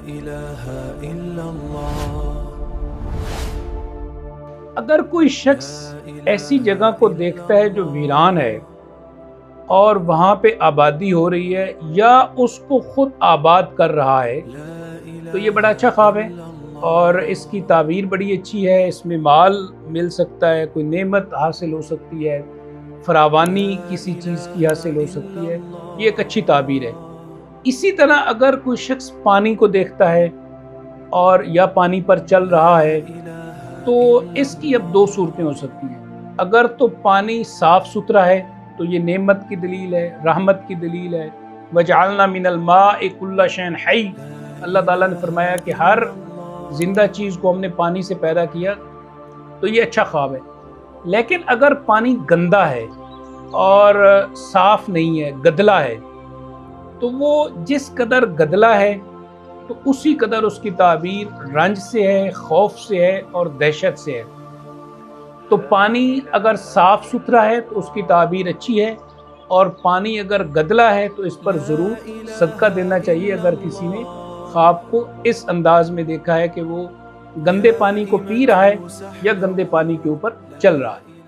إله إلا الله اگر کوئی شخص ایسی جگہ کو دیکھتا ہے جو ویران ہے اور وہاں پہ آبادی ہو رہی ہے یا اس کو خود آباد کر رہا ہے تو یہ بڑا اچھا خواب ہے اور اس کی تعبیر بڑی اچھی ہے. اس میں مال مل سکتا ہے، کوئی نعمت حاصل ہو سکتی ہے، فراوانی کسی چیز کی حاصل ہو سکتی ہے. یہ ایک اچھی تعبیر ہے. اسی طرح اگر کوئی شخص پانی کو دیکھتا ہے اور یا پانی پر چل رہا ہے تو اس کی اب دو صورتیں ہو سکتی ہیں. اگر تو پانی صاف ستھرا ہے تو یہ نعمت کی دلیل ہے، رحمت کی دلیل ہے. وَجَعَلْنَا مِنَ الْمَاءِ كُلَّ شَيْءٍ حَيٍّ، اللہ تعالیٰ نے فرمایا کہ ہر زندہ چیز کو ہم نے پانی سے پیدا کیا، تو یہ اچھا خواب ہے. لیکن اگر پانی گندا ہے اور صاف نہیں ہے، گدلا ہے، تو وہ جس قدر گدلا ہے تو اسی قدر اس کی تعبیر رنج سے ہے، خوف سے ہے اور دہشت سے ہے. تو پانی اگر صاف ستھرا ہے تو اس کی تعبیر اچھی ہے، اور پانی اگر گدلا ہے تو اس پر ضرور صدقہ دینا چاہیے اگر کسی نے خواب کو اس انداز میں دیکھا ہے کہ وہ گندے پانی کو پی رہا ہے یا گندے پانی کے اوپر چل رہا ہے.